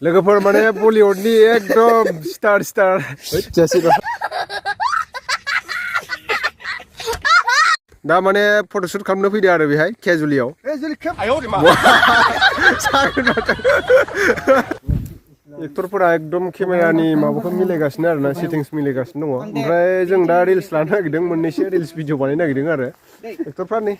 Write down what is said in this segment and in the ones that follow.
लोगोफोर माने बलिउडनि एकदम स्टार जासिद दा माने फट'शुट खालामनो फैदो आरो बेहाय केजुलियाव एक्टरफोरा एकदम केमेरानि माबाखौ मिलायगासिनो आरोना सेटिंस मिलायगासिनो दङ ओमफ्राय जों दा रिल्स लानो नागिरदों मोननैसो रिल्स भिडिअ बानायनो नागिरदों आरो एक्टरफ्रा नै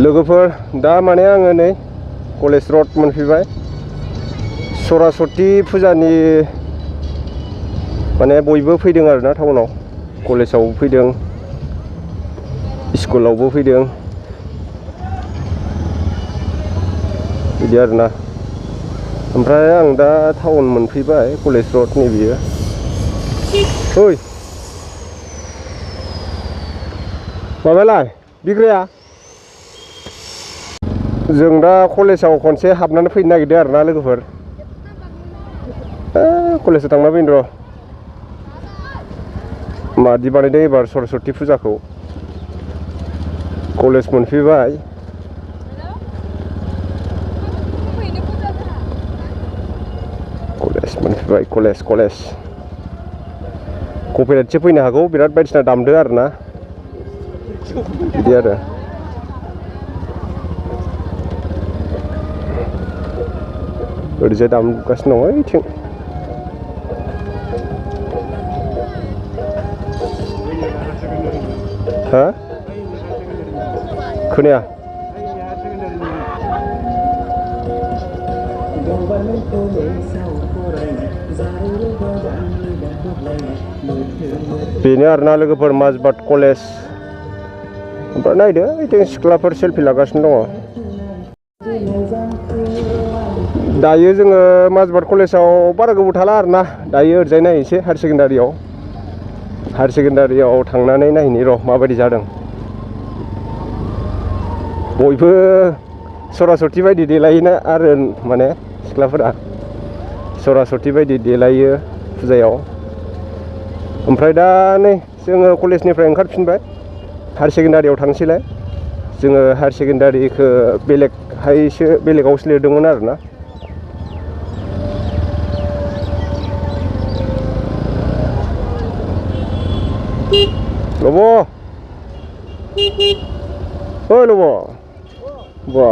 लोगोफोर दा माने आङो नै कलेज रड मोनफैबाय सरस्वती फुजानि माने बयबो फैदों आरोना टाउनाव कलेजाव फैदों स्कुलावबो फैदों बिदि आरोना ओमफ्राय आं दा टाउन मोनफैबाय कलेज रड नै बियो ओइ माबालाय बिग्राया जों दा कलेजाव खनसे हाबनानै फैनो नागिरदों आरोना लोगोफोर कलेजाव थांना फैनो र' मादि बानायदों एबार सरस्वती फुजाखौ कलेज मोनफैबाय कलेज मोनफैबाय कलेज कपिराइटसो फैनो हागौ बिराद बायदिसिना दामदों आरोना बिदि आरो ओरैजाय दामगासिनो दङ ओइथिं हा खोनाया बेनो आरोना लोगोफोर माजबाट कलेज ओमफ्राय नायदो ओइथिं सिख्लाफोर सेलफि लागासिनो दङ दायो जोङो माजबाट कलेजाव बारा गोबाव थाला आरोना दायो ओरैजाय नायनोसै हायार सेकेन्डारियाव थांनानै नायनि र' माबायदि जादों बयबो सरस्वती बायदि देलायोना आरो माने सिख्लाफोरा सरस्वती बायदि देलायो फुजायाव ओमफ्राय दा नै जोङो कलेजनिफ्राय ओंखारफिनबाय हायार सेकेन्डारियाव थांसैलाय जोङो हायार सेकेन्डारिखौ बेलेगावसो लिरदोंमोन आरोना लब' ओइ लब' बा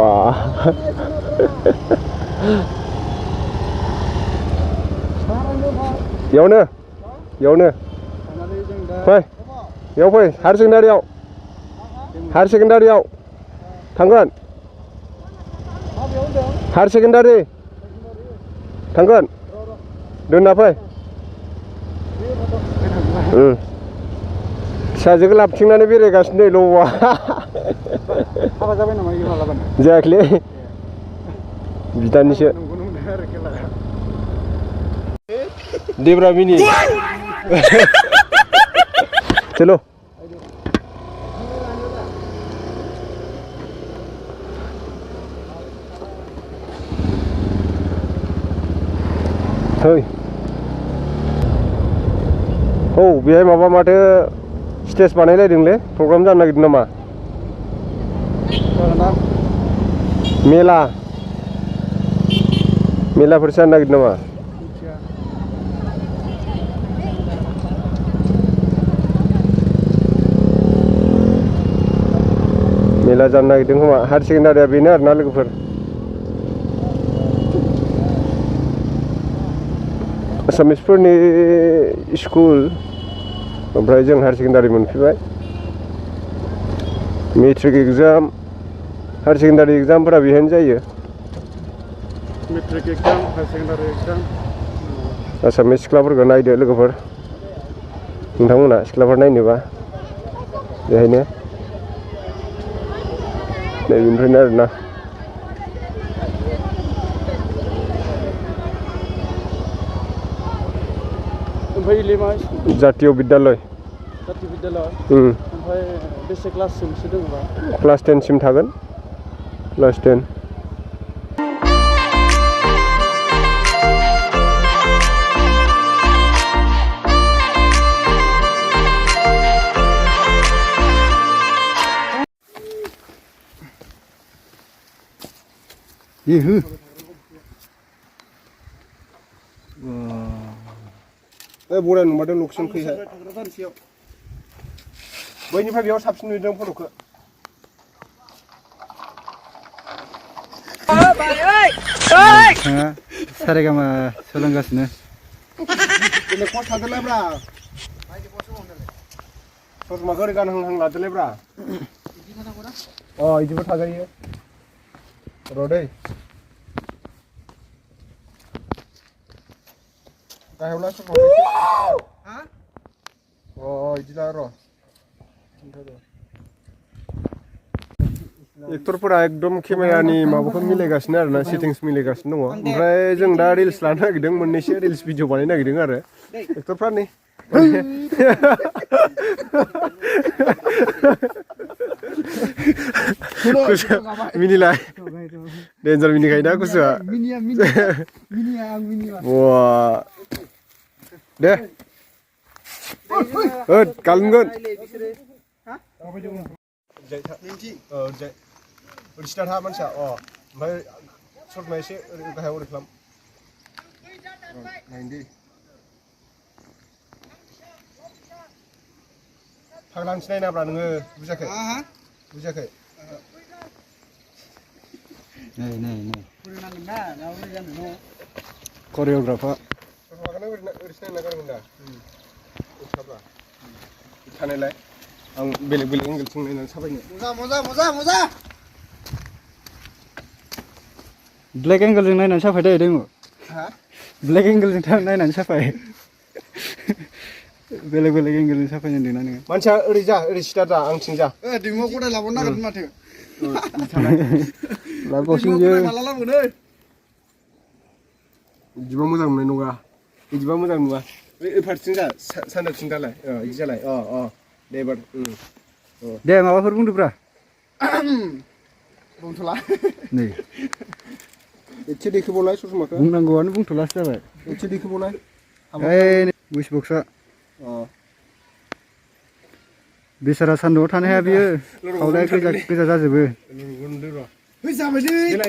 बेयावनो फै बेयाव फै हायार सेकेन्डारियाव थांगोन हायार सेकेन्डारि थांगोन दोनना फै फिसाजोखौ लाबथिंनानै बेरायगासिनो ल'आ हाबा जाबाय नामा मालाबानो जायाखैलै बिदानिसो देब्रा मिनि चलो hey oh बेहाय माबा माथो स्टेज बानायलायदोंलै प्रग्राम जानो नागिरदों नामा मेलाफोर जानो नागिरदों नामा मेला जानो नागिरदों खोमा हायार सेकेन्डारिया बेनो आरोना लोगोफोर आसामिसफोरनि स्कुल ओमफ्राय जों हायार सेकेन्डारि मोनफैबाय मेट्रिक एग्जाम हायार सेकेन्डारि एग्जामफोरा बेहायनो जायो matric exam higher secondary exam Assamese सिख्लाफोरखौ नायदो लोगोफोर नोंथांमोना सिख्लाफोर नायनोबा बेहायनो नैबेनिफ्रायनो आरोना जातीय विद्यालय ओमफ्राय बेसे क्लाससिमसो दङबा क्लास 10 सिम थागोन क्लास 10 Ihu. बराय नुमारदों लकेसन फैहाय बैनिफ्राय बेयाव साबसिन नुदों फट'खौ सारेगामा सोलोंगासिनो दिनै कस थादोलायब्रा ससमाखौ ओरै गानहां लादोलायब्रा इदिबो थाजायो र' दै गाहायावला ससमाखौ इदिला र' एक्टरफोरा एकदम केमेरानि माबाखौ मिलायगासिनो आरोना सेटिंस मिलायगासिनो दङ ओमफ्राय जों दा रिल्स लानो नागिरदों मोननैसो रिल्स भिडिअ बानायनो नागिरदों आरो एक्टरफ्रा नै मिनिलाय डेन्जार मिनिखायोना गुसुआ दे गालमगोन सिदा था मानसिया ओमफ्राय ससमा एसे गाहायाव ओरै खालाम नायनोदि फाग्लांसो नायनाब्रा नोङो बुजियाखै बुजियाखै करिय'ग्राफा ससमाखौनो ओरैसो नायना गारगोन दा थानायलाय आं बेलेग बेलेग एंगेलथिं नायनानै साफायनो मजा ब्लेक एंगलजों नायनानै साफाय दे दोङो ब्लेक एंगलजों नायनानै साफाय बेलेग बेलेग एंगलजों साफाय होनदोंना नोङो मानसिया ओरै जा ओरै सिदा जा आंथिं जा दिमाग गदाय लाबोनो नागिरदों माथो लाबोसिन माला लाबोनो बिदिबा मोजां मोननाय नङा बिदिबा मोजां नुवा बे फारसेथिं जा सानजाथिं दालाय बिदि जालाय दे एबार दे माबाफोर बुंदोब्रा बुंथ'ला नै एसे देखोबावलाय ससमाखौ बुंनांगौआनो बुंथ'लासो जाबाय एसे देखोबावलाय बुइस बक्सआ बेसारा सान्दुआव थानो हाया बियो खावलाया गोजा जाजोबो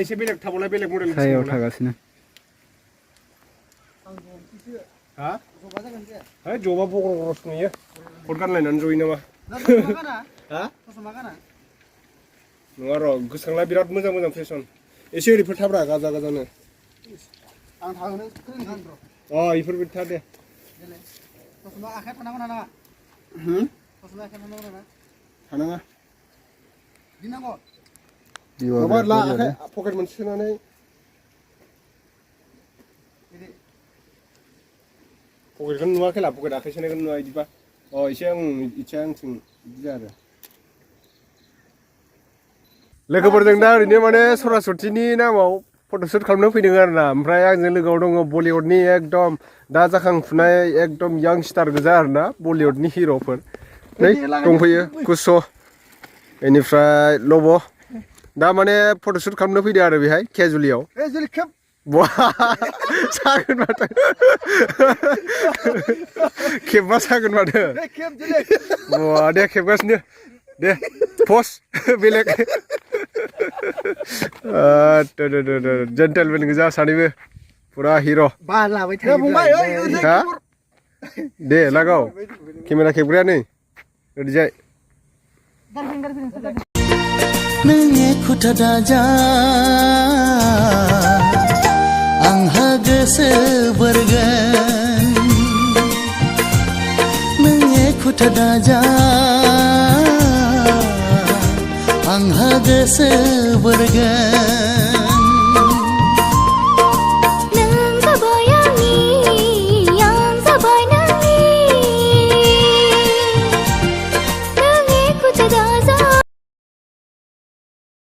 एसे बेलेग थाबावलाय बेलेग मडेल सायाव थागासिनो जबा बग्र'सो नुयो फट गानलायनानै जयो नामा नङा र' गोसोखांलाय बिराद मोजां मोजां फेसन एसे ओरैफोर थाब्रा गाजा गाजानो आं थाहोनो इफोरबायदि था दे आखाइ थानांगौ नाङा थानाङा गिनांगौ ला आखाइ पकेट मोनसे सोनानै पकेटखौनो नुवा खेला पकेट आखाइ सोनायखौनो नुवा बिदिबा एसे आंथिं बिदि आरो लोगोफोरजों दा ओरैनो माने सरासतिनि नामाव फट'शुट खालामनो फैदों आरोना ओमफ्राय आंजों लोगोआव दङ बलिउडनि एकदम दा जाखांफुनाय एकदम यांस्टार गोजा आरोना बलिउडनि हिर'फोर नै दंफैयो कुश' बेनिफ्राय लब' दा माने फट'शुट खालामनो फैदों आरो बेहाय केजुलियाव सागोन माथो खेबबा सागोन माथो दे खेबगासिनो दे पस्ट बेलेग जेन्टेलमेन गोजा सानैबो फुरा हिर' दे लागाव केमेरा खेबग्राया नै ओरैजाय नोंनि खुथा दाजा आंहा गोसो बोरगोन नोंनि खुथा दाजा आंहा गोसो बोरगोन